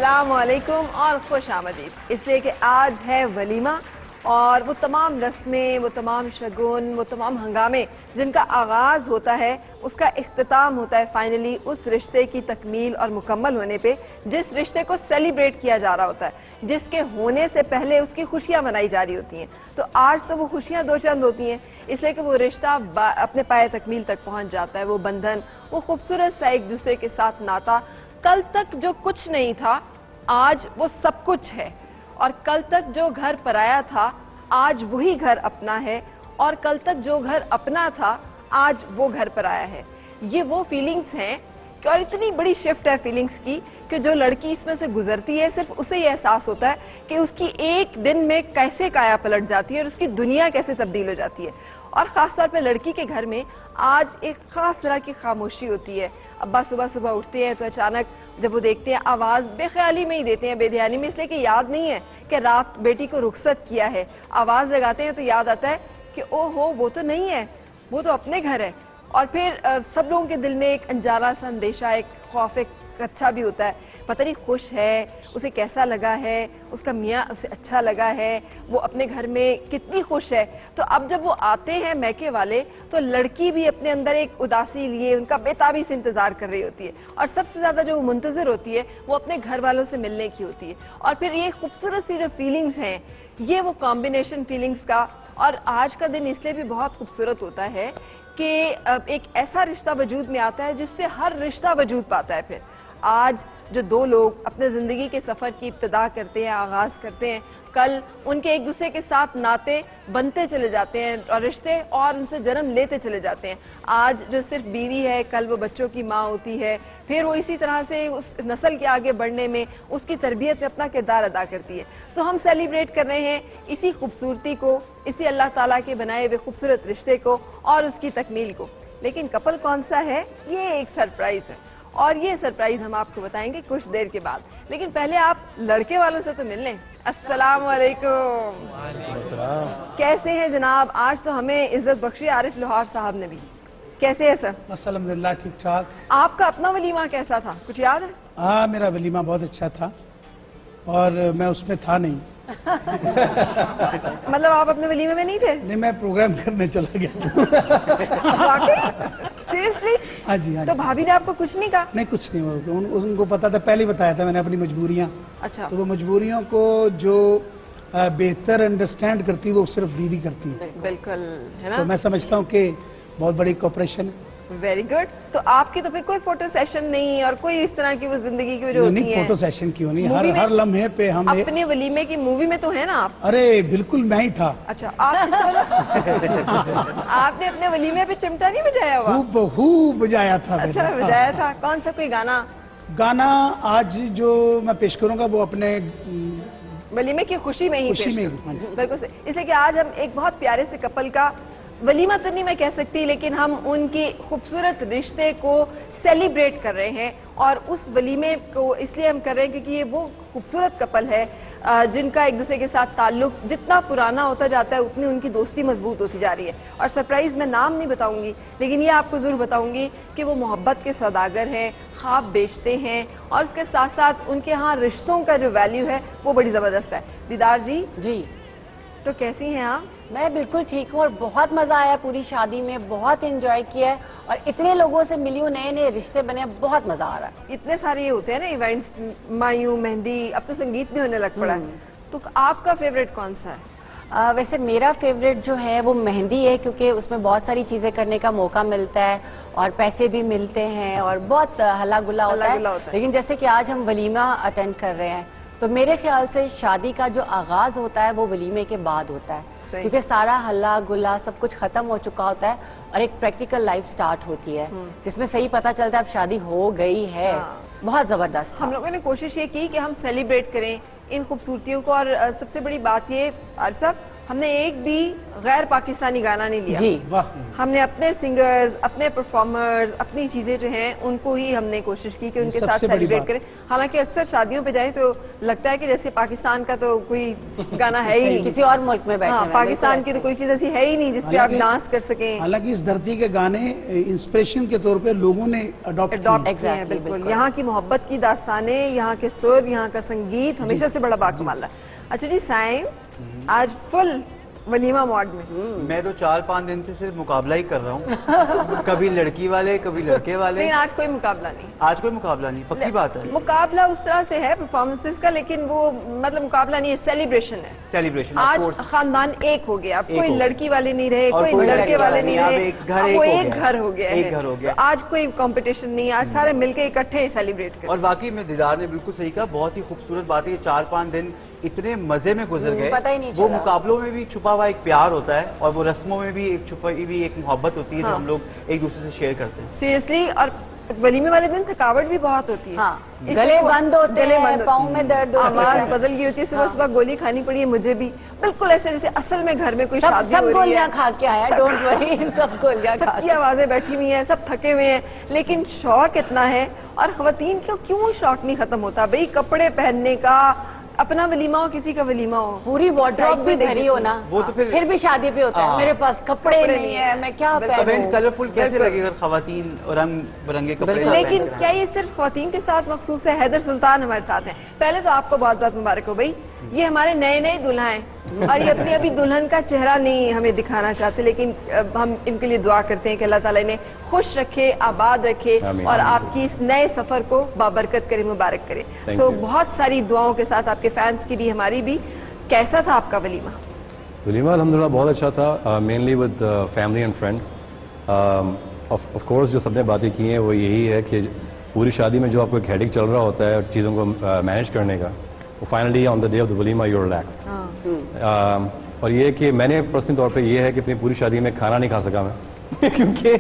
अस्सलाम वालेकुम और खुश आमदीद। इसलिए कि आज है वलीमा और वो तमाम रस्में, वो तमाम शगुन, वो तमाम हंगामे जिनका आगाज़ होता है, उसका इख्तिताम होता है फाइनली उस रिश्ते की तकमील और मुकम्मल होने पे, जिस रिश्ते को सेलिब्रेट किया जा रहा होता है, जिसके होने से पहले उसकी खुशियाँ मनाई जा रही होती हैं। तो आज तो वो खुशियाँ दो चंद होती हैं, इसलिए कि वो रिश्ता अपने पाए तकमील तक पहुँच जाता है। वो बंधन, वो खूबसूरत सा एक दूसरे के साथ नाता, कल तक जो कुछ नहीं था आज वो सब कुछ है, और कल तक जो घर पराया था आज वही घर अपना है, और कल तक जो घर अपना था आज वो घर पराया है। ये वो फीलिंग्स हैं कि, और इतनी बड़ी शिफ्ट है फीलिंग्स की कि जो लड़की इसमें से गुजरती है सिर्फ उसे ये एहसास होता है कि उसकी एक दिन में कैसे काया पलट जाती है और उसकी दुनिया कैसे तब्दील हो जाती है। और ख़ास तौर पे लड़की के घर में आज एक ख़ास तरह की खामोशी होती है। अब्बा सुबह सुबह उठते हैं तो अचानक जब वो देखते हैं आवाज़ बेख्याली में ही देते हैं, बेध्यानी में, इसलिए कि याद नहीं है कि रात बेटी को रुखसत किया है। आवाज़ लगाते हैं तो याद आता है कि ओहो वो तो नहीं है, वो तो अपने घर है। और फिर सब लोगों के दिल में एक अनजाना सा अंदेशा, एक खौफ, एक अच्छा भी होता है, पता नहीं खुश है, उसे कैसा लगा है, उसका मियाँ उसे अच्छा लगा है, वो अपने घर में कितनी खुश है। तो अब जब वो आते हैं मैके वाले तो लड़की भी अपने अंदर एक उदासी लिए उनका बेताबी से इंतज़ार कर रही होती है, और सबसे ज़्यादा जो मुंतज़िर होती है वो अपने घर वालों से मिलने की होती है। और फिर ये खूबसूरत सी जो फीलिंग्स हैं, ये वो कॉम्बिनेशन फीलिंग्स का। और आज का दिन इसलिए भी बहुत खूबसूरत होता है कि एक ऐसा रिश्ता वजूद में आता है जिससे हर रिश्ता वजूद पाता है। फिर आज जो दो लोग अपने ज़िंदगी के सफ़र की इब्तिदा करते हैं, आगाज़ करते हैं, कल उनके एक दूसरे के साथ नाते बनते चले जाते हैं और रिश्ते और उनसे जन्म लेते चले जाते हैं। आज जो सिर्फ बीवी है कल वो बच्चों की माँ होती है, फिर वो इसी तरह से उस नस्ल के आगे बढ़ने में, उसकी तरबियत में अपना किरदार अदा करती है। सो हम सेलिब्रेट कर रहे हैं इसी खूबसूरती को, इसी अल्लाह ताला के बनाए हुए खूबसूरत रिश्ते को और उसकी तकमील को। लेकिन कपल कौन सा है, ये एक सरप्राइज़ है, और ये सरप्राइज हम आपको बताएंगे कुछ देर के बाद। लेकिन पहले आप लड़के वालों से तो मिल लें। अस्सलाम वालेकुम। कैसे हैं जनाब? आज तो हमें इज्जत बख्शी आरिफ लोहार साहब ने भी। कैसे है सर? अल्हम्दुलिल्लाह ठीक ठाक। आपका अपना वलीमा कैसा था, कुछ याद है? हाँ, मेरा वलीमा बहुत अच्छा था और मैं उसमें था नहीं। मतलब आप अपने वलीमे में नहीं थे? नहीं, मैं प्रोग्राम करने चला गया। सीरियसली? हाँ जी, हाँ तो जी। भाभी ने आपको कुछ नहीं कहा? नहीं, कुछ नहीं। उनको पता था, पहले ही बताया था मैंने अपनी मजबूरियाँ। अच्छा। तो वो मजबूरियों को जो बेहतर अंडरस्टैंड करती है वो सिर्फ बीवी करती है। बिल्कुल, है ना? तो मैं समझता हूँ कि बहुत बड़ी कोऑपरेशन है। Very good. तो आपकी तो फिर कोई फोटो सेशन नहीं और कोई इस तरह की वो जिंदगी की जो होती है? फोटो सेशन क्यों नहीं, हर लम्हे पे हम अपने वलीमे की मूवी में तो है ना आप? अरे बिल्कुल, मैं ही था। अच्छा, आप आपने अपने वलीमे पे चिमटा नहीं बजाया हुआ? खूब बजाया था। अच्छा, बजाया था। कौन सा कोई गाना आज जो मैं पेश करूंगा वो अपने वलीमे की खुशी में ही पेश बिल्कुल। इसलिए कि आज हम एक बहुत प्यारे से कपल का वलीमा तो नहीं मैं कह सकती, लेकिन हम उनकी खूबसूरत रिश्ते को सेलिब्रेट कर रहे हैं। और उस वलीमे को इसलिए हम कर रहे हैं क्योंकि ये वो खूबसूरत कपल है जिनका एक दूसरे के साथ ताल्लुक जितना पुराना होता जाता है उतनी उनकी दोस्ती मजबूत होती जा रही है। और सरप्राइज़ मैं नाम नहीं बताऊंगी, लेकिन ये आपको ज़रूर बताऊंगी कि वो मोहब्बत के सौदागर हैं, ख्वाब बेचते हैं, और उसके साथ साथ उनके यहाँ रिश्तों का जो वैल्यू है वो बड़ी ज़बरदस्त है। दीदार जी तो कैसी हैं आप? मैं बिल्कुल ठीक हूँ और बहुत मजा आया पूरी शादी में, बहुत एंजॉय किया है और इतने लोगों से मिली हूँ, नए नए रिश्ते बने, बहुत मजा आ रहा है। इतने सारे ये होते हैं ना इवेंट्स, मायूं, मेहंदी, अब तो संगीत भी होने लग पड़ा है। तो आपका फेवरेट कौन सा है? वैसे मेरा फेवरेट जो है वो मेहंदी है, क्योंकि उसमें बहुत सारी चीजें करने का मौका मिलता है और पैसे भी मिलते हैं और बहुत हल्ला गुल्ला होता है। लेकिन जैसे कि आज हम वलीमा अटेंड कर रहे हैं तो मेरे ख्याल से शादी का जो आगाज होता है वो वलीमे के बाद होता है, क्योंकि सारा हल्ला गुल्ला सब कुछ खत्म हो चुका होता है और एक प्रैक्टिकल लाइफ स्टार्ट होती है जिसमें सही पता चलता है अब शादी हो गई है। बहुत जबरदस्त। हम लोगों ने कोशिश ये की कि हम सेलिब्रेट करें इन खूबसूरतियों को, और सबसे बड़ी बात ये आरिफ साहब हमने एक भी गैर पाकिस्तानी गाना नहीं लिया। जी वाह, हमने अपने सिंगर्स, अपने परफॉर्मर्स, अपनी चीजें जो हैं उनको ही हमने कोशिश की कि उनके साथ सबसे बड़ी सेलिब्रेट बात। करें। हालांकि अक्सर शादियों पे जाए तो लगता है कि जैसे पाकिस्तान का तो कोई गाना है ही नहीं। किसी और मुल्क में बैठे हाँ, हुए हैं, पाकिस्तान बिल्कुल की तो ऐसे। कोई चीज ऐसी है ही नहीं जिसपे आप हालांकि- डांस कर सकें। हालांकि इस धरती के गाने इंस्पिरेशन के तौर पे लोगों ने अडॉप्ट अडॉप्ट किए। किए हैं, Exactly, बिल्कुल। बिल्कुल। यहाँ की मोहब्बत की दास्तानें, यहाँ के सुर, यहाँ का संगीत हमेशा से बड़ा बाकमाल रहा है। अच्छा जी, साइम आज फुल वलीमा मॉड में। मैं तो 4-5 दिन से सिर्फ मुकाबला ही कर रहा हूँ। कभी लड़की वाले, कभी लड़के वाले। लेकिन आज कोई मुकाबला नहीं। आज कोई मुकाबला नहीं, पक्की बात है। मुकाबला उस तरह से है परफॉर्मेंसेस का, लेकिन वो मतलब मुकाबला नहीं है, सेलिब्रेशन है। सेलिब्रेशन आज खानदान एक हो गया, अब एक कोई हो गया। लड़की वाले नहीं रहे, और कोई कोई लड़के लड़के वाले वाले नहीं नहीं, रहे, अब एक घर अब एक वो हो एक गया। घर हो गया एक है। घर हो गया। तो आज कोई कंपटीशन नहीं, आज सारे मिलके इकट्ठे सेलिब्रेट करें। और वाकई में दीदार ने बिल्कुल सही कहा, बहुत ही खूबसूरत बात है। ये 4-5 दिन इतने मजे में गुजर गए, पता ही नहीं वो चला। मुकाबलों में भी छुपा हुआ एक प्यार होता है और वो रस्मों में भी एक छुपी हुई एक मोहब्बत होती है जो हम लोग एक दूसरे से शेयर करते हैं। सीरियसली। और वलीमे वाले दिन थकावट भी बहुत होती है। हाँ, इसलिए गले वो- बंद होते गले हैं, बंद होते पाँव में दर्द होती आवाज है। बदल गई होती है, सुबह सुबह गोली खानी पड़ी है मुझे भी, बिल्कुल ऐसे जैसे असल में घर में कोई सब शादी सब हो रही है। गोलियां खा के आया, सब- डोंट वरी, सब गोलियां खा सबकी के। आवाजें बैठी हुई हैं, सब थके हुए हैं, लेकिन शौक इतना है। और खवातीन को क्यों शौक नहीं खत्म होता भाई, कपड़े पहनने का, अपना वलीमा हो, किसी का वलीमा हो, पूरी वार्डरोब भी Excitement भरी हो ना, वो तो फिर- भी शादी पे होता है हाँ। मेरे पास कपड़े कपड़े नहीं नहीं है, है। मैं क्या बिल्कुल। इवेंट पहनूं। कलरफुल कैसे बिल्कुल। लगेगा खवातीन रंग बिरंगे कपड़े बिल्कुल। पहन लेकिन कर? क्या ये सिर्फ खवातीन के साथ मखसूस है? हैदर सुल्तान हमारे साथ हैं। पहले तो आपको बहुत बहुत मुबारक हो भाई, ये हमारे नए नए दुल्हा हैं और ये अपनी अभी दुल्हन का चेहरा नहीं हमें दिखाना चाहते, लेकिन हम इनके लिए दुआ करते हैं कि अल्लाह ताला इन्हें खुश रखे, आबाद रखे आमीन। और आपकी इस नए सफर को बाबरकत करे, मुबारक करे। Thank so you. बहुत सारी दुआओं के साथ आपके फैंस की भी, हमारी भी। कैसा था आपका वलीमा? वलीमा अल्हम्दुलिल्लाह बहुत अच्छा था, mainly with family and friends. Of course जो सबने बातें की हैं वो यही है कि पूरी शादी में जो आपको एक हेडेक चल रहा होता है चीज़ों को मैनेज करने का, वो finally on the day of the walima you are relaxed. और ये कि मैंने पर्सनल तौर पे ये है कि अपनी पूरी शादी में खाना नहीं खा सका मैं क्योंकि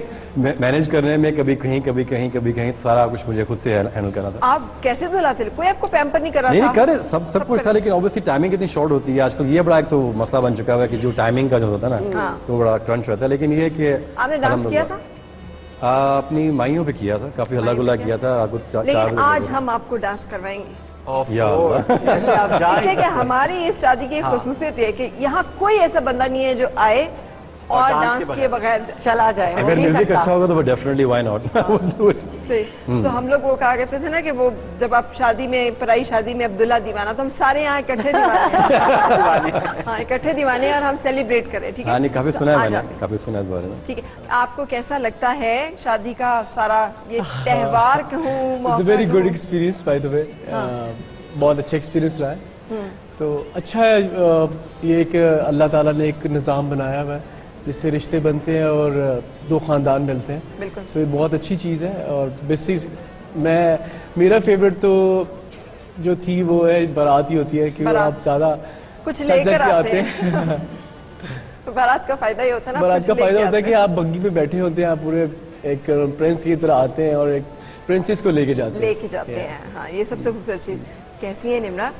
मैनेज करने में कभी कहीं तो सारा कुछ मुझे खुद से हैंडल करना था। आप कैसे दुल्हा थे? कोई आपको पैम्पर नहीं कर रहा नहीं था? कर सब कुछ था, लेकिन ऑब्वियसली टाइमिंग कितनी शॉर्ट होती है आजकल, ये बड़ा एक तो मसला बन चुका है कि जो टाइमिंग का जो होता है ना हाँ। तो बड़ा क्रंच रहता है। लेकिन ये कि आपने डांस किया था? अपनी माइयों पे किया था, काफी हल्ला गुल्ला किया था रात को 4 लेकिन आज बजे। हम आपको डांस करवाएंगे, Of या course, जैसे आप जा इसलिए रही कि हमारी इस शादी की एक खसूसियत है कि यहाँ कोई ऐसा बंदा नहीं है जो आए और डांस डांस के किए बगैर चला जाए, हो अगर नहीं म्यूजिक सकता। अच्छा होगा तो वो definitely why not do it. से। तो हम लोग वो कहा करते थे ना कि वो जब आप शादी में, पराई शादी में अब्दुल्ला दीवाना, तो हम सारे यहाँ इकट्ठे दीवाने हैं। हाँ, इकट्ठे दीवाने हैं और हम सेलिब्रेट करें, ठीक है? हाँ नहीं काफी सुना है आ मैंने, जाते हैं। काफी सुना है इस बारे में। ठीक है, आपको कैसा लगता है शादी का सारा ये त्योहार कहूँ, इट्स अ मौका वेरी गुड कहूँ? एक्सपीरियंस बाय द वे, बहुत अच्छा एक्सपीरियंस रहा है। तो अच्छा है, ये एक अल्लाह ताला ने एक निज़ाम बनाया हुआ है जिससे रिश्ते बनते हैं और दो ख़ानदान मिलते हैं। बिल्कुल। सो ये बहुत अच्छी चीज़ है। और बेसिक मेरा फेवरेट तो जो थी वो है बारात ही होती है कि वो बारात। आप ज़्यादा कुछ सज लेकर के आते हैं। तो बारात का फायदा ये होता है ना, बारात कुछ का लेके फायदा होता है आते कि आप बग्गी पे बैठे होते हैं, आप पूरे एक प्रिंस की तरह आते हैं और एक प्रिंसेस को लेके जाते हैं। लेके जाते हैं। हाँ, ये सबसे खूबसूरत चीज। कैसी है निम्रा?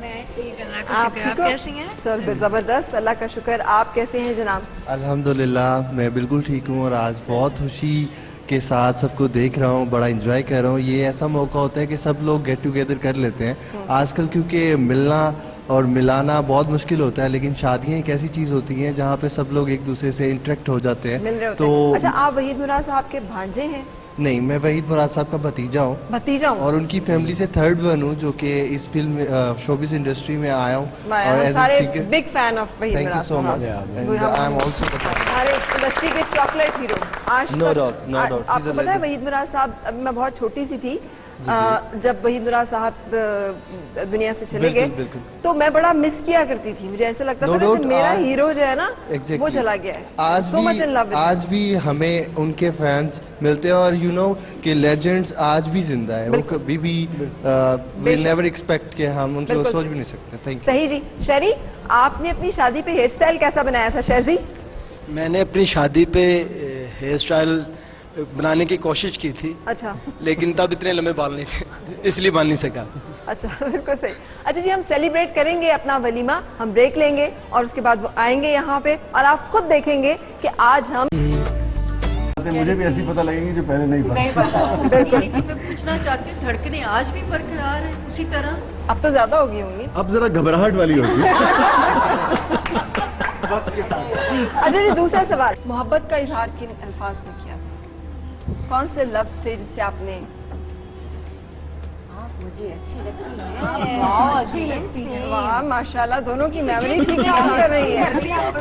मैं ठीक, अल्लाह का आप शुक्र। ठीक आप हो? कैसी हैं? चल जबरदस्त, अल्लाह का शुक्र। आप कैसे हैं जनाब? अल्हम्दुलिल्लाह मैं बिल्कुल ठीक हूँ और आज बहुत खुशी के साथ सबको देख रहा हूँ, बड़ा एंजॉय कर रहा हूँ। ये ऐसा मौका होता है कि सब लोग गेट टुगेदर कर लेते हैं आजकल, क्योंकि मिलना और मिलाना बहुत मुश्किल होता है, लेकिन शादियाँ एक ऐसी चीज़ होती हैं जहाँ पे सब लोग एक दूसरे से इंटरेक्ट हो जाते हैं। मिल रहे होते तो हैं। अच्छा, आप वहीद मुराद साहब के भांजे हैं? नहीं, मैं वहीद मुराद साहब का भतीजा हूँ भतीजा हूँ। और उनकी फैमिली से थर्ड वन हूँ जो कि इस फिल्म शोबिस इंडस्ट्री में आया हूँ। हम as a सारे singer- big fan of Waheed Thank you Murad so साहब। much. And वो हम- I am also the fan. हमारे इंडस्ट्री के चॉकलेट हीरो आज No तक। doubt, no doubt. He's आपको a पता है legend. वहीद मुराद साहब, अभी मैं बहुत छोटी सी थी जब वहीद मुराद साहब दुनिया से चले बिल्कुल, गए, बिल्कुल। तो मैं बड़ा मिस किया करती थी। मुझे ऐसा लगता No था doubt, जैसे मेरा आज- हीरो जो है ना Exactly. वो चला गया है। आज So much in love with him. आज भी हमें उनके फैंस मिलते हैं और कि लेजेंड्स आज भी जिंदा है। वो कभी भी विल नेवर एक्सपेक्ट कि हम उनसे बिल्कुल सोच सही। भी नहीं सकते। Thank you. सही जी। शरी, आपने अपनी शादी पे हेयर स्टाइल कैसा बनाया था शहजी? मैंने अपनी शादी पे हेयर स्टाइल बनाने की कोशिश की थी, अच्छा, लेकिन तब इतने लंबे बाल नहीं थे इसलिए बाल नहीं सका। अच्छा बिल्कुल सही। अच्छा जी, हम सेलिब्रेट करेंगे अपना वलीमा, हम ब्रेक लेंगे और उसके बाद वो आएंगे यहाँ पे और आप खुद देखेंगे कि आज हम मुझे भी ऐसी पता लगेंगी जो पहले नहीं पता। लेकिन मैं पूछना चाहती हूँ, धड़कनें आज भी बरकरार है उसी तरह? अब तो ज्यादा होगी होंगी। अब जरा घबराहट वाली होगी। अच्छा जी, दूसरा सवाल, मोहब्बत का इजहार किन अल्फाज में किया था? कौन से लफ्ज थे जिससे आपने मुझे अच्छी लगती वाह, अच्छी लगती है। वाह माशाल्लाह, दोनों की मेमोरी ठीक काम कर रही है।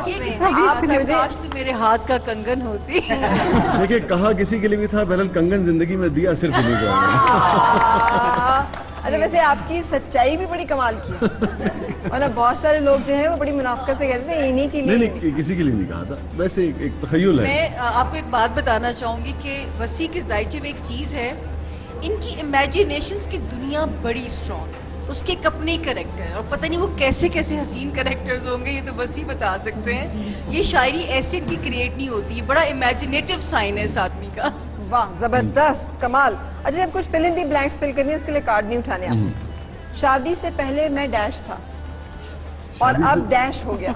ये किसने कहा था, काश तू मेरे हाथ का कंगन होती। देखिए, कहा किसी के लिए भी था, बहरहाल कंगन जिंदगी में दिया सिर्फ उन्हीं को। अच्छा, वैसे आपकी सच्चाई भी बड़ी कमाल की है और ना बहुत सारे लोग जो हैं वो बड़ी मुनाफिकत से कहते हैं इन्हीं के लिए। नहीं, किसी के लिए नहीं कहा था, वैसे एक तखय्युल है। मैं आपको एक बात बताना चाहूंगी कि वसी के जायचे में एक चीज है, इनकी इमेजिनेशंस की दुनिया बड़ी स्ट्रॉन्ग है, उसके एक अपने कैरेक्टर, और पता नहीं वो कैसे कैसे हसीन कैरेक्टर्स होंगे, ये तो बस ही बता सकते हैं। ये शायरी ऐसे इनकी क्रिएट नहीं होती है, बड़ा इमेजिनेटिव साइन है इस आदमी का। वाह जबरदस्त, कमाल। अच्छा, जब कुछ fill in the blanks fill करनी है उसके लिए कार्ड नहीं उठाने आप। शादी से पहले मैं डैश था और अब डैश हो गया।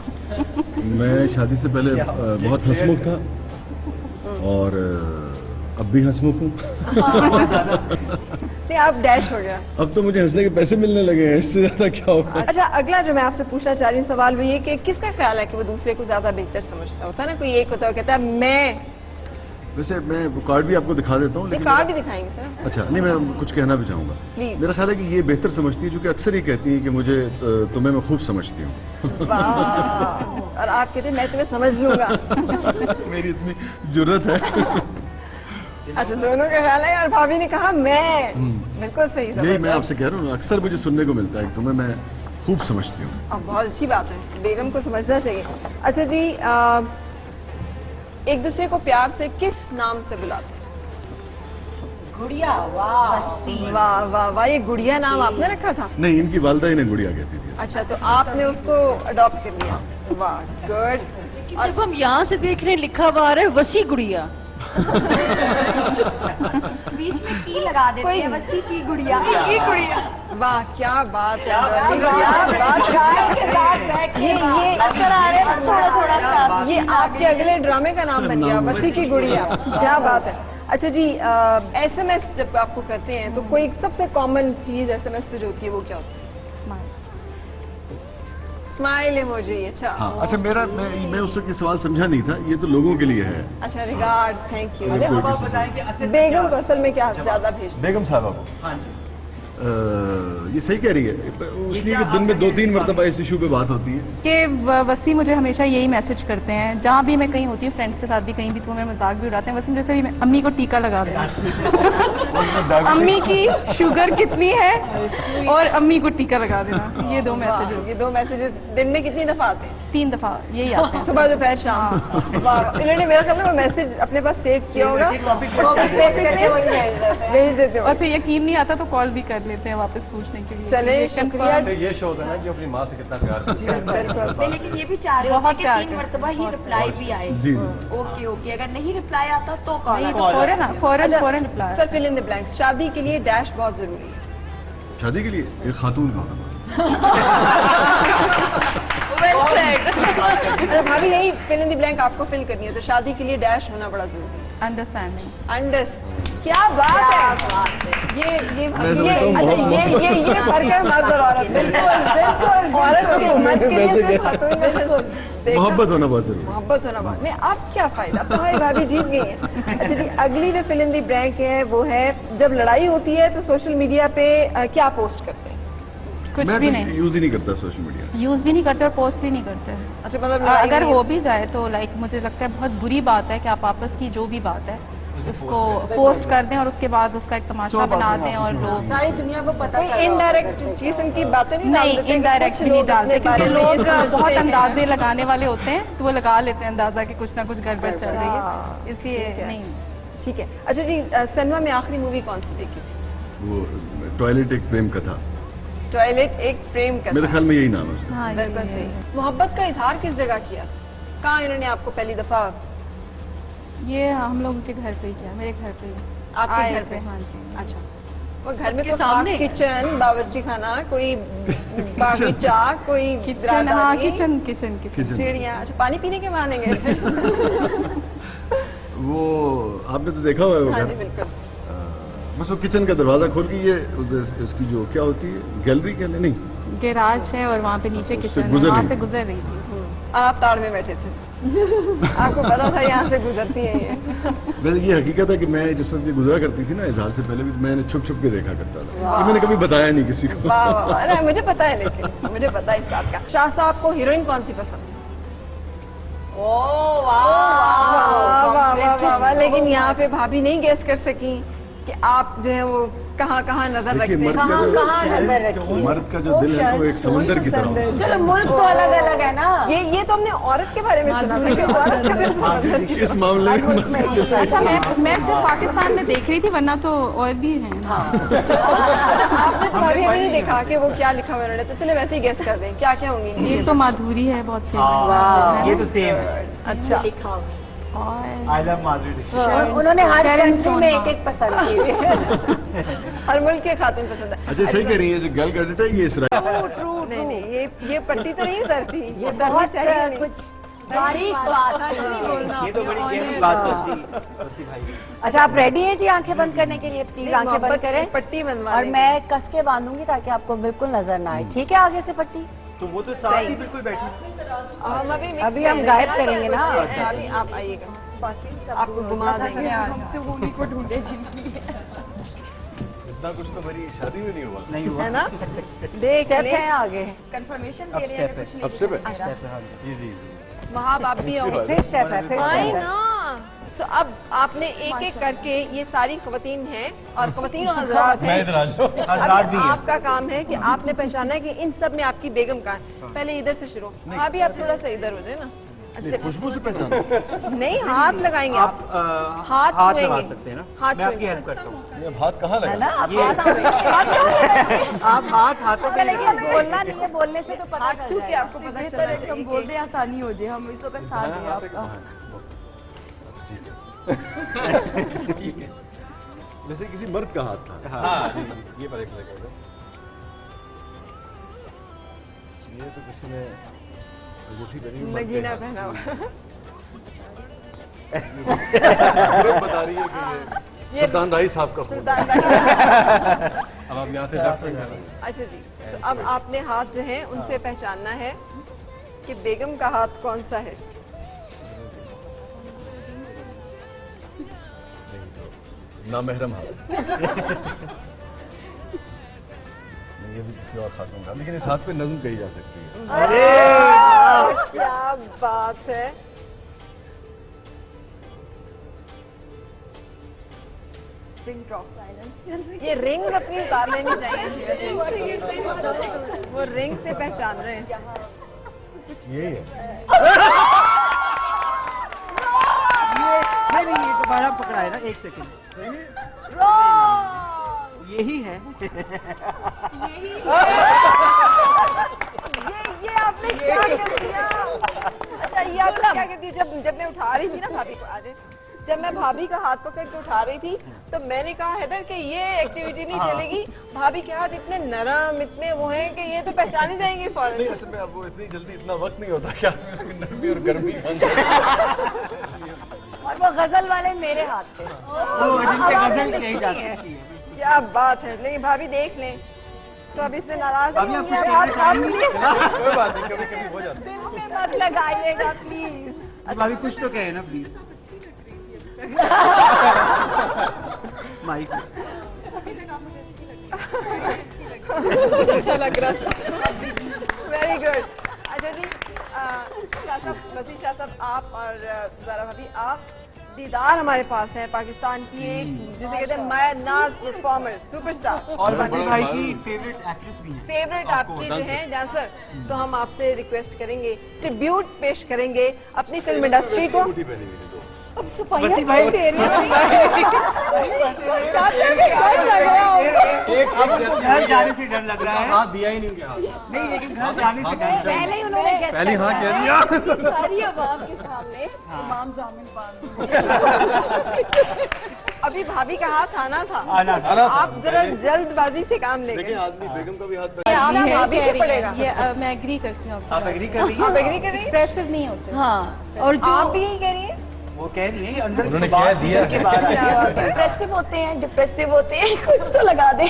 मैं शादी से पहले बहुत हंसमुख था और अब भी हंसमुख हूँ। नहीं, अब डैश हो गया। अब तो मुझे हंसने के पैसे मिलने लगे हैं, इससे ज्यादा क्या होगा। अच्छा, अगला जो मैं आपसे पूछना चाह रही हूँ सवाल वो ये कि किसका ख्याल है कि वो दूसरे को ज्यादा बेहतर समझता होता है ना? कोई एक होता है कहता है मैं, वैसे मैं वो कार्ड भी आपको दिखा देता हूँ, ये कार्ड भी दिखाएंगे सर। अच्छा नहीं, मैं कुछ कहना भी चाहूँगा। Please. मेरा ख्याल है कि ये बेहतर समझती है, जो कि अक्सर ही कहती है कि मुझे तुम्हें मैं खूब समझती हूँ। वाह, और आप कहते हैं मैं तुम्हें समझ लूंगा। मेरी इतनी जुर्रत है। अच्छा, दोनों का ख्याल है और भाभी ने कहा मैं। बिल्कुल सही। यही मैं आपसे कह रहा हूँ, अक्सर मुझे सुनने को मिलता है कि तुम्हें मैं खूब समझती हूँ। अब बहुत अच्छी बात है, बेगम को समझना चाहिए। अच्छा जी, एक दूसरे को प्यार से किस नाम से बुलाते हैं? गुड़िया। वाह वाह वाह वाह, ये गुड़िया नाम आपने रखा था? नहीं, इनकी वालदा इन्हें गुड़िया कहती थी। अच्छा, तो आपने उसको अडॉप्ट कर लिया। वाह, गुड। और जब हम यहाँ से देख रहे हैं लिखा हुआ आ रहा है वसी गुड़िया, बीच में की लगा देते हैं, वसी की गुड़िया। ये गुड़िया, वाह क्या बात है, के साथ बैठ के ये अक्सर आ रहे हैं, थोड़ा थोड़ा सा ये आपके अगले ड्रामे का नाम बन गया, वसी की गुड़िया। क्या बात है। अच्छा जी, एसएमएस जब आपको करते हैं तो कोई सबसे कॉमन चीज एसएमएस पे जो होती है वो क्या होती है? Smile emoji. अच्छा हाँ, अच्छा मैं उस वक्त ये सवाल समझा नहीं था, ये तो लोगों के लिए है। अच्छा, रिगार्ड, थैंक यू। अब आप बताएं कि असल बेगम को असल में क्या ज्यादा भेजते? बेगम साहबा को हाँ जी, ये सही कह रही है, इसलिए कि दिन में 2-3 मरतबा इस इशू पे बात होती है कि वसी मुझे हमेशा यही मैसेज करते हैं, जहाँ भी मैं कहीं होती हूँ फ्रेंड्स के साथ भी कहीं भी, तो मैं मजाक भी उड़ाते हैं, वसी मुझे सभी अम्मी को टीका लगा देना। अम्मी की शुगर कितनी है और अम्मी को टीका लगा देना, ये 2 मैसेज। ये 2 मैसेजेस दिन में कितनी दफा आते हैं? 3 दफा यही आते हैं, सुबह दोपहर शाम। वाह, इन्होंने मेरा ख्याल है वो मैसेज अपने पास सेव किया होगा, भेज देते हो। और फिर यकीन नहीं आता तो कॉल भी कर लेते हैं वापस पूछने के लिए। चले, शुक्रिया। ये शो होता है ना कि अपनी माँ से कितना प्यार करते हैं। लेकिन ये भी चाह रहे होते हैं कि 3 मरतबा ही रिप्लाई भी आए। जी। ओके ओके, अगर नहीं रिप्लाई आता तो कॉल आता। फौरन reply. Sir, fill in the blanks. शादी के लिए डैश बहुत जरूरी है। शादी के लिए एक खातून का होना। Well said। अच्छा भाभी, यही फिल इन द ब्लैंक आपको फिल करनी है, तो शादी के लिए डैश होना बड़ा जरूरी है। अंडरस्टैंडिंग। क्या बात है। ये फर्क है मर्द और औरत। बिल्कुल औरत की उम्मत के लिए सिर्फ खातून का बिल्कुल। मोहब्बत होना बहुत जरूरी है। मोहब्बत होना बहुत नहीं, अब क्या फायदा, अब तो हमारी भाभी जीत गई है। अच्छा जी, अगली जो फिल इन द ब्लैंक है वो है जब लड़ाई होती है तो सोशल मीडिया पे क्या पोस्ट करते हैं? कुछ मैं भी तो नहीं, यूज ही नहीं करता सोशल मीडिया। यूज भी नहीं करते और पोस्ट भी नहीं करते। अच्छा, मतलब अगर हो भी जाए तो लाइक मुझे लगता है बहुत बुरी बात है कि आप आपस की जो भी बात है उसको पोस्ट कर दें और उसके बाद उसका एक तमाशा बना दें और लोग सारी दुनिया को पता कोई इनडायरेक्ट किस्म की बातें नहीं इनडायरेक्ट भी नहीं डालते, क्योंकि लोग बहुत अंदाजे लगाने वाले होते हैं, तो वो लगा लेते हैं अंदाजा कि कुछ ना कुछ गड़बड़ चल रही है, इसलिए नहीं। ठीक है। अच्छा जी, सिनेमा में आखिरी मूवी कौन सी देखी? वो टॉयलेट एक प्रेम कथा, टॉयलेट एक प्रेम कथा। मेरे ख्याल में यही नाम है उसका। हाँ, बिल्कुल सही। मोहब्बत का इजहार किस जगह किया? कहाँ इन्होंने आपको पहली दफा? ये हम लोगों के घर पे ही किया, मेरे घर पे ही। आपके घर पे? हाँ जी। अच्छा, वो घर में सबके कोई सामने? किचन, बावर्ची खाना, कोई बागीचा, कोई किचन, हाँ बिरादरी, किचन किचन किचन सीढ़ियाँ। अच्छा, पानी पीने के बहाने गए थे? वो आपने तो देखा हुआ है वो हाँ घर। जी बिल्कुल। बस वो किचन का दरवाजा खोल के ये उसकी जो क्या होती है गैलरी कह लें, नहीं गैराज है और वहाँ पे नीचे उससे किचन है, गुजर वहाँ रही से थी। गुजर रही थी। और आप ताड़ में बैठे थे। आपको पता था यहाँ से गुजरती है ये। वैसे ये हकीकत है कि मैं जिस वक्त ये गुजरा करती थी ना इजहार से पहले भी मैंने छुप छुप के देखा करता था, ये मैंने कभी बताया नहीं किसी को। वाह वाह वाह, नहीं, मुझे पता है, लेकिन मुझे पता है इस बात का। शाह साहब को हीरोइन कौन सी पसंद है? वाह वाह वाह वाह वाह, लेकिन यहाँ पे भाभी नहीं गेस कर सकी कि आप जो है वो कहाँ कहाँ नजर देखिए, रखते हैं। कहाँ नजर रखी? मर्द का जो दिल है वो एक समंदर की तरह होता है। चलो मुल्क तो अलग अलग है ना। ये तो हमने औरत के बारे में सुना था कि औरत का दिल समंदर की इस मामले में मर्द का दिल अच्छा मैं सिर्फ पाकिस्तान में देख रही थी, वरना तो और भी हैं। आपने तो भाभी अभी नहीं देखा कि वो क्या लिखा हुआ है उन्होंने, तो चले वैसे ही गेस कर दें क्या क्या होंगी। एक तो माधुरी है, बहुत हाँ, ये फेवरेट। तो सेम है। अच्छा, और आई लव माधुरी दीक्षित। उन्होंने हर Sharon कंट्री Stone, में हाँ। एक एक पसंद की हुई है। हर मुल्क के खातून पसंद है। अच्छा सही कह रही है, जो गर्ल कैडेट है ये इसराइल नहीं नहीं, ये पट्टी तो नहीं उतरती, ये बहुत बहुत चाहिए कुछ बारीक बात है। ये तो बड़ी गहरी बात होती वसी भाई। अच्छा, आप रेडी हैं जी आंखें बंद करने के लिए? प्लीज आंखें बंद करें पट्टी बनवा और देंगे। मैं कस के बांधूंगी ताकि आपको बिल्कुल नजर ना आए। ठीक है, आगे से पट्टी। तो वो तो साथ ही बिल्कुल बैठी। हम अभी हम गायब करेंगे ना। अभी आप आइएगा, आपको घुमा देंगे। इतना कुछ तो मेरी शादी में नहीं हुआ। नहीं हुआ है ना, देख स्टेप ले, है आगे। कंफर्मेशन अब दे रहे हैं स्टेप है। कुछ नहीं। अब से पे इजी वहाँ आप भी आओ। फिर स्टेप है, फिर आई स्टेप है। ना। तो अब आपने एक एक करके, ये सारी खवातीन हैं और खवातीन और हज़रात हैं। हज़रात भी हैं। आपका काम है कि आपने पहचाना है कि इन सब में आपकी बेगम कहाँ है। पहले इधर से शुरू। अभी आप थोड़ा सा इधर हो जाए ना। अच्छा, खुशबू से पहचान नहीं, हाथ लगाएंगे आप, हाथ हाथ छुएंगे। लगा सकते हैं ना। हाथ मैं आपकी छुएंगे। हेल्प करता हूँ। ये हाथ कहाँ लगा? आप हाथ छुएंगे। आप हाथों पे लेकिन बोलना नहीं है, बोलने से तो पता हाथ चल छू के जाएगा। आपको पता चलना चाहिए हम कि- बोल दे, आसानी हो जाए, हम इस वक्त साथ हैं आपका। ठीक है जैसे किसी मर्द का हाथ था। हाँ ये पर एक लगेगा, ये तो किसी ने अंगूठी पहनी हुई मर्द के नगीना हाथ। पहना हुआ। तुरंत बता रही है कि ये सुल्तान राही साहब का फोन है। अब आप यहाँ से लेफ्ट पे जाना। अच्छा जी, तो अब आपने हाथ जो है उनसे पहचानना है कि बेगम का हाथ कौन सा है। नामहरम हाथ। नहीं, ये भी किसी और खातून का, लेकिन इस हाथ पे नज्म कही जा सकती है। अरे क्या बात है। ये रिंग अपनी उतार लेनी चाहिए। वो रिंग से पहचान रहे हैं। यही है। नहीं ये दोबारा पकड़ा है ना, एक सेकंड। यही है। ये आपने क्या कर दिया? अच्छा, ये आपने क्या कर दिया? जब मैं उठा रही थी ना भाभी को, आज जब मैं भाभी का हाथ पकड़ के उठा रही थी तो मैंने कहा हैदर कि ये एक्टिविटी नहीं चलेगी। भाभी के हाथ इतने नरम, इतने वो हैं कि ये तो पहचानी जाएंगे नहीं, फौरन। असल में अब वो इतनी जल्दी इतना वक्त नहीं होता कि आदमी उसकी नरमी और गर्मी और वो गजल वाले मेरे हाथ पे। वो जिनके गजल कही जा सकती है। क्या बात है। लेकिन भाभी देख लें तो अब इसमें नाराज भाभी, नहीं आप होंगी। कुछ आप कहना चाहेंगी? प्लीज कोई बात नहीं, कभी कभी हो जाता है। दिल में मत लगाइएगा प्लीज। भाभी कुछ तो कहे ना प्लीज। माइक कुछ अच्छा लग रहा था। Very good. अच्छा जी, शाह साहब, वसीम शाह साहब, आप और ज़ारा भाभी, आप दीदार हमारे पास है पाकिस्तान की एक जिसे कहते हैं माया नाज परफॉर्मर, सुपरस्टार और वसीम भाई की फेवरेट एक्ट्रेस भी है। फेवरेट आपके जो हैं डांसर। तो हम आपसे रिक्वेस्ट करेंगे, ट्रिब्यूट पेश करेंगे अपनी फिल्म इंडस्ट्री को। अंगूठी पहनी हुई है, दो। अब सफाई वसीम भाई दे रही है। साथ में डर लग रहा है हमको। अब घर जाने से डर लग रहा है। हाथ दिया ही नहीं गया। नहीं, लेकिन घर जाने से डर लग रहा है। पहले ही उन्होंने guess पहली कर हाँ लिया। कह दिया। सारी आवाम के सामने इमाम जामिन बांध अभी भाभी का हाथ आना था। आना था। आप जरा जल्दबाजी से काम ले गए। आदमी बेगम का भी हाथ आप भाभी से पड़ेगा। मैं एग्री करती हूँ आप एग्री कर रही हैं? आप एग्री कर रही हैं? एक्सप्रेसिव नहीं होते। हाँ, और जो आप भी यही कह रही हैं? वो कह रही है अंदर उन्होंने की बात कह दिया निकल के बाहर आ गई। डिप्रेसिव होते हैं, डिप्रेसिव होते हैं, कुछ तो लगा दे।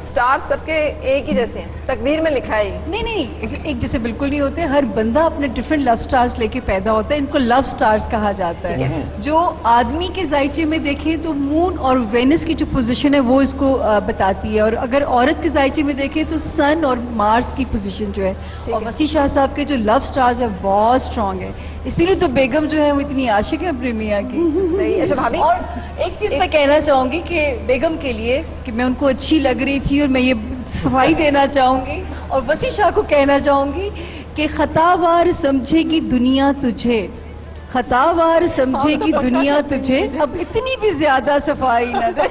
स्टार सबके एक ही जैसे हैं, तकदीर में लिखा है। नहीं एक जैसे बिल्कुल नहीं होते। हर बंदा अपने डिफरेंट लव स्टार्स लेके पैदा होता है। इनको लव स्टार्स कहा जाता है। जो आदमी के जायचे में देखें तो मून और वेनस की जो पोजीशन है वो इसको बताती है, और अगर औरत के जायचे में देखें तो सन और मार्स की पोजीशन जो है। और वसी शाह साहब के जो लव स्टार्स है बहुत स्ट्रांग है, इसीलिए तो बेगम जो है वो इतनी आशिक है अपनी मियाँ की। सही। अच्छा भाभी, और एक चीज मैं कहना चाहूंगी कि बेगम के लिए कि मैं उनको अच्छी लग रही थी, और मैं ये सफाई देना चाहूंगी और वसी शाह को कहना चाहूंगी कि खतावार समझेगी दुनिया तुझे, खतावार समझेगी दुनिया तुझे, अब इतनी भी ज्यादा सफाई न दे।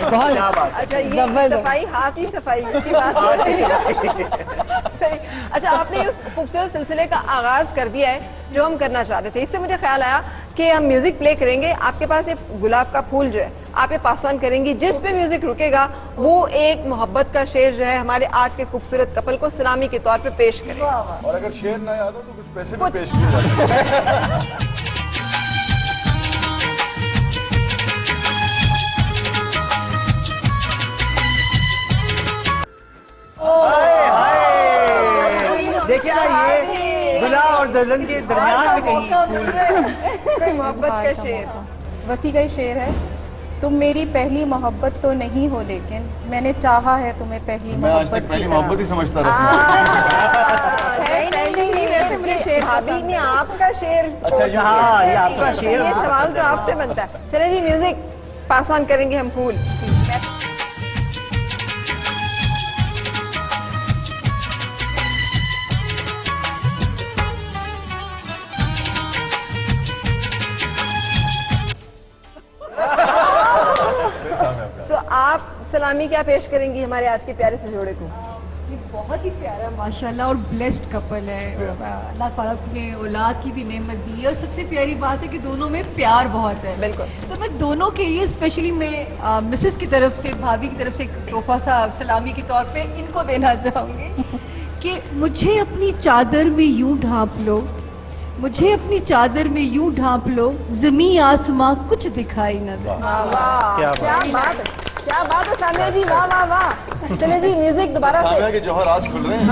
बहुत अच्छा, ये सफाई हाथ ही सफाई की बात हो रही है। सही। अच्छा, आपने उस खूबसूरत सिलसिले का आगाज कर दिया है जो हम करना चाह रहे थे। इससे मुझे ख्याल आया कि हम म्यूजिक प्ले करेंगे। आपके पास एक गुलाब का फूल जो है आप ये पास ऑन करेंगी, जिस पे म्यूजिक रुकेगा वो एक मोहब्बत का शेर जो है हमारे आज के खूबसूरत कपल को सलामी के तौर पे पेश करें। और अगर शेर ना याद हो तो कुछ पैसे भी पेश किए जाते हैं। देखिए ना, ये दुल्हा और दुल्हन के दरमियान में कहीं कोई मोहब्बत का शेर। वसी का ही शेर है, तुम मेरी पहली मोहब्बत तो नहीं हो, लेकिन मैंने चाहा है तुम्हें पहली मैं आज मोहब्बत तक पहली की मोहब्बत ही समझता रहा। नहीं, वैसे मुझे शेर भाभी ने आपका शेर। अच्छा, ये हाँ, ये आपका शेर। ये सवाल तो आपसे बनता है। चले जी, म्यूजिक पास ऑन करेंगे हम फूल। आप सलामी क्या पेश करेंगी हमारे आज के प्यारे से जोड़े को? ये बहुत ही प्यारा माशाल्लाह और ब्लेस्ड कपल है। अल्लाह पाक ने औलाद की भी नेमत दी है, और सबसे प्यारी बात है कि दोनों में प्यार बहुत है। बिल्कुल। तो मैं दोनों के लिए स्पेशली मैं मिसेस की तरफ से, भाभी की तरफ से एक तोहफा सा सलामी के तौर पे इनको देना चाहूँगी कि मुझे अपनी चादर में यूं ढांप लो, मुझे अपनी चादर में यूं ढांप लो, ज़मीं आसमां कुछ दिखाई न दे। क्या बात है सामिया जी, वाह वाह वाह। चले जी, म्यूजिक दोबारा से। सामिया के जौहर आज खुल रहे हैं।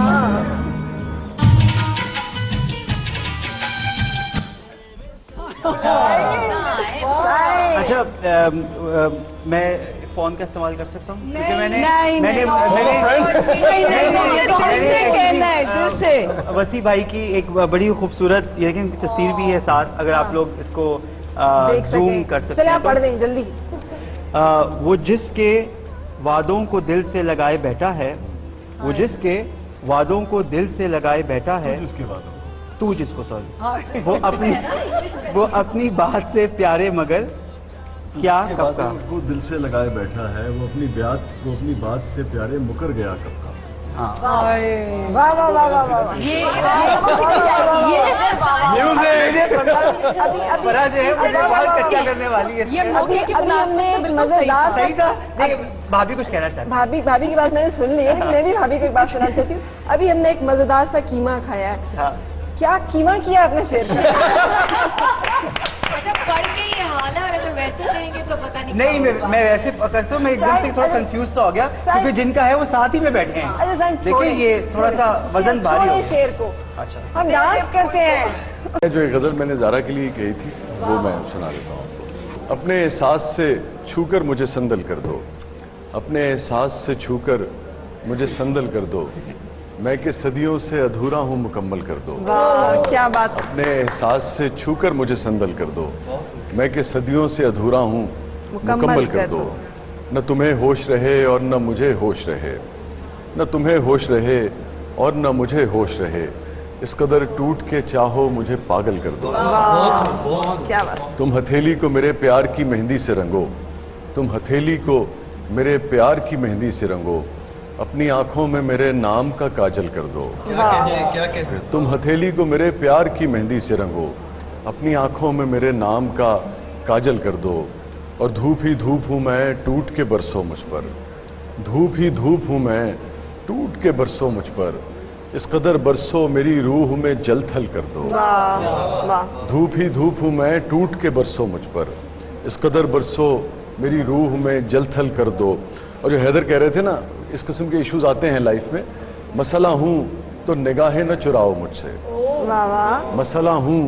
अच्छा, मैं फोन का इस्तेमाल कर सकता हूँ क्योंकि मैंने दिल से वसी भाई की एक बड़ी खूबसूरत लेकिन तस्वीर भी है साथ, अगर आप लोग इसको जूम कर सकते चले हैं आप पढ़ दें जल्दी। वो जिसके वादों को दिल से लगाए बैठा है, वो जिसके वादों को दिल से लगाए बैठा है, तू जिसको सॉरी वो अपनी बात से प्यारे मगर क्या कब का, वो दिल से लगाए बैठा है, वो अपनी बात से प्यारे मुकर गया कब का। वाह वाह वाह वाह वाह। ये परा जो है मुझे बहुत कच्चा करने वाली है। ये मौके की अभी हमने एक मजेदार सही था। देखिए, भाभी कुछ कहना चाहती भाभी की बात मैंने सुन ली है, लेकिन मैं भी भाभी को एक बात सुनाना चाहती हूँ। अभी हमने एक मजेदार सा कीमा खाया है। हाँ। क्या कीमा किया आपने शेर का? पढ़ के ये हाल है, और अगर वैसे कहेंगे तो पता नहीं, मैं वैसे पकड़ मैं एकदम से थोड़ा कंफ्यूज सा हो गया क्योंकि जिनका है वो साथ ही में बैठे हैं। देखिए, ये थोड़ा सा वजन भारी हो शेर को। अच्छा, हम डांस करते हैं। जो एक गजल मैंने ज़ारा के लिए कही थी वो मैं सुना देता हूँ आपको। अपने एहसास से छूकर मुझे संदल कर दो, अपने एहसास से छूकर मुझे संदल कर दो, मैं कि सदियों से अधूरा हूँ मुकम्मल कर दो। वाह, क्या बात। अपने एहसास से छूकर मुझे संदल कर दो, मैं कि सदियों से अधूरा हूँ मुकम्मल कर दो। न तुम्हें होश रहे और न मुझे होश रहे, न तुम्हें होश रहे और न मुझे होश रहे, इस कदर टूट के चाहो मुझे पागल कर दो। क्या बात। तुम हथेली को मेरे प्यार की मेहंदी से रंगो, तुम हथेली को मेरे प्यार की मेहंदी से रंगो, अपनी आंखों में मेरे नाम का काजल कर दो। क्या कहते हैं? तुम हथेली को मेरे प्यार की मेहंदी से रंगो, अपनी आंखों में मेरे नाम का काजल कर दो। और धूप ही धूप हूँ मैं, टूट के बरसो मुझ पर। धूप ही धूप हूँ मैं, टूट के बरसो मुझ पर। इस कदर बरसो मेरी रूह में जल थल कर दो। वाह वाह। धूप ही धूप हूँ मैं, टूट के बरसो मुझ पर। इस कदर बरसो मेरी रूह में जल थल कर दो। और जो हैदर कह रहे थे ना, इस किस्म के इश्यूज आते हैं लाइफ में। मसला हूँ तो निगाहें न चुराओ मुझसे। वाह वाह। मसला हूँ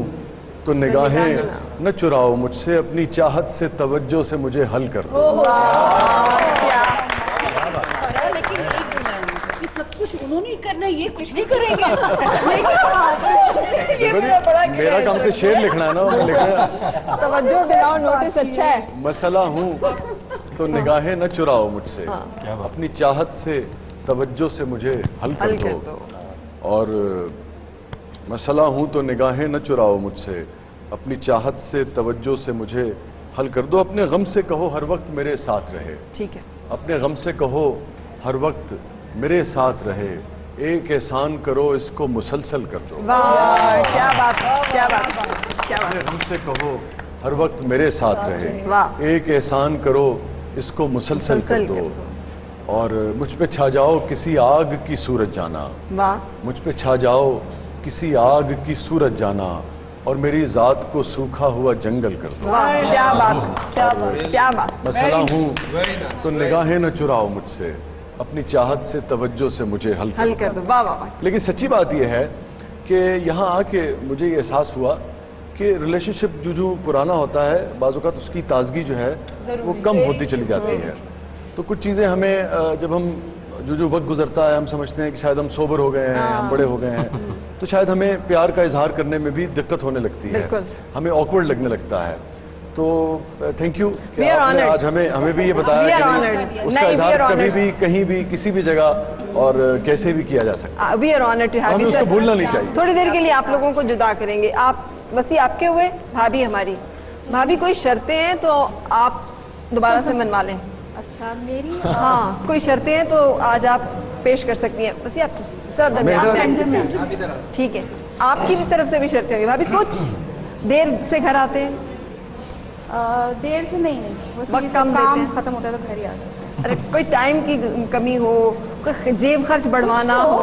तो निगाहें न चुराओ मुझसे, अपनी चाहत से तवज्जो से मुझे हल कर दो। लेकिन एक दिन कि सब कुछ उन्होंने ही करना है, ये कुछ नहीं करेंगे। देखो जी, मेरा काम तो शेर लिखना है ना, मैं लिखना। तवज्जो दिलाओ, नोटिस अच्छा है। मसला हूँ तो निगाहें न चुराओ मुझसे, अपनी चाहत से तवज्जो से मुझे हल कर दो। और मसला हूँ तो निगाहें न चुराओ मुझसे, अपनी चाहत से तवज्जो से मुझे हल कर दो। अपने गम से कहो हर वक्त मेरे साथ रहे। ठीक है। अपने गम से कहो हर वक्त मेरे साथ रहे। एक एहसान करो इसको मुसलसल कर दो। वाह, क्या बात है, क्या बात है, क्या बात अपने गम से कहो हर वक्त मेरे साथ रहे। वाह। एक एहसान करो इसको मुसलसल कर दो। और मुझ पे छा जाओ किसी आग की सूरज जाना। वाह। मुझ पे छा जाओ किसी आग की सूरज जाना, और मेरी जात को सूखा हुआ जंगल कर दो। वाह, क्या बात, क्या बात, क्या बात। मसला हूँ तो निगाहें न चुराओ मुझसे, अपनी चाहत से तवज्जो से मुझे हल कर दो। वाह वाह। लेकिन सच्ची बात यह है कि यहाँ आके मुझे ये एहसास हुआ कि रिलेशनशिप जो पुराना होता है, बाज़ औक़ात उसकी ताजगी जो है वो कम होती चली जाती है। तो कुछ चीज़ें हमें जब हम जो वक्त गुजरता है, हम समझते हैं कि शायद हम सोबर हो गए हैं, हम बड़े हो गए हैं, तो शायद हमें प्यार का इजहार करने में भी दिक्कत होने लगती है, हमें ऑकवर्ड लगने लगता है। तो थैंक यू कि आपने आज हमें भी ये बताया कि उसका इजहार कभी भी, कहीं भी, किसी भी जगह और कैसे भी किया जा सकता है। We are honoured to have you. उसको भूलना नहीं चाहिए। थोड़ी देर के लिए आप लोगों को जुदा करेंगे। आप वसी आपके हुए, भाभी हमारी। भाभी कोई शर्तें हैं तो आप दोबारा से मनवा लें। अच्छा, मेरी हाँ, कोई शर्तें हैं तो आज आप पेश कर सकती हैं। वसी आप सर दरमियान। ठीक है, आपकी भी तरफ से भी शर्तें होंगी। भाभी कुछ देर से घर आते हैं? देर से नहीं, वक्त कम देते काम हैं। खत्म होता है तो घर ही आ जाते हैं। अरे कोई टाइम की कमी हो, कोई जेब खर्च बढ़वाना हो।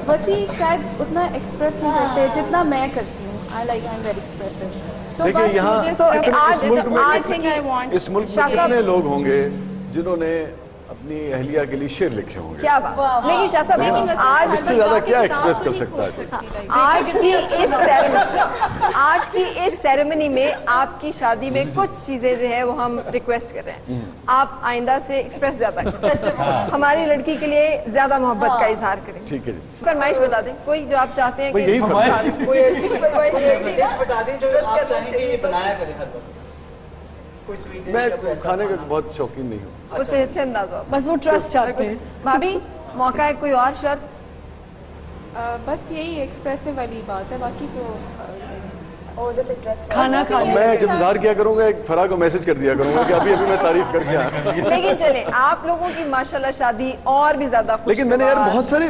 वसी शायद उतना एक्सप्रेस नहीं करते जितना मैं करती हूँ। I am very expressive. देखिए यहाँ इस मुल्क में कितने लोग होंगे जिन्होंने अपनी अहलिया के लिए शेर लिखे होंगे। क्या बात। लेकिन शाह साहब, आज इससे ज्यादा क्या एक्सप्रेस कर सकता है? आज की इस सेरेमनी में आपकी शादी में कुछ चीजें जो है वो हम रिक्वेस्ट कर रहे हैं। आप आइंदा से एक्सप्रेस ज्यादा हमारी लड़की के लिए ज्यादा मोहब्बत का इजहार करें। ठीक है जी। फरमाइश बता दें कोई जो आप चाहते हैं यही मैं खाने का बहुत शौकीन नहीं हूँ। उसे से अंदाजा बस वो ट्रस्ट चाहते हैं। भाभी मौका है, कोई और शर्त? बस यही एक्सप्रेसिव वाली बात है, बाकी तो खाना खा मैं जब इजहार किया करूंगा, एक फराह को मैसेज कर दिया करूंगा कि अभी मैं तारीफ करके आया। लेकिन चले आप लोगों की माशाल्लाह शादी और भी ज्यादा लेकिन मैंने यार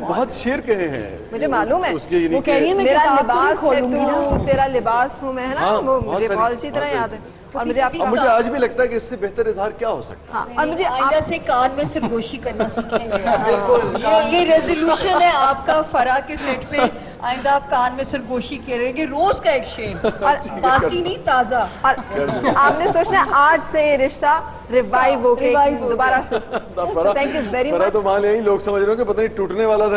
बहुत शेर कहे हैं। मुझे मालूम है। उसके वो कह रही है मैं मेरा किताब तो लिबास नहीं है खोलूंगी ना। तू, तेरा लिबास हूँ मैं, है ना। हाँ, वो बहुत मुझे सारी- बहुत अच्छी तरह बहुत याद है। और मुझे आप अब मुझे आज भी लगता है कि इससे बेहतर इजहार क्या हो सकता है। हाँ, और मुझे आइंदा से कान में सरगोशी करना सीखेंगे। ये रेजोल्यूशन है आपका फरा के सेट पे। आइंदा आप कान में सरगोशी करेंगे, रोज का एक शेर, और बासी नहीं ताजा। और आपने सोचना है आज से ये रिश्ता रिवाइव होके दोबारा से। Thank you very much. तो मान यही लोग समझ रहे हो कि पता नहीं टूटने वाला था।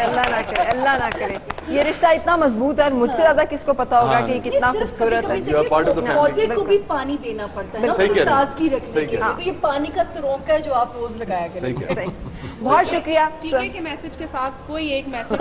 अल्लाह ना करे, अल्लाह ना करे। ये रिश्ता इतना मजबूत है, मुझसे ज्यादा किसको पता होगा कि कितना खूबसूरत है। You are part of the family. पौधे को भी पानी देना पड़ता है ना, सही कह रहे हैं। ताजगी रखने सही के कह लिए। तो ये पानी का तरोंका है जो आप रोज लगाया करें। सही कह रहे हैं। बहुत शुक्रिया। टीके के मैसेज के साथ कोई एक मैसेज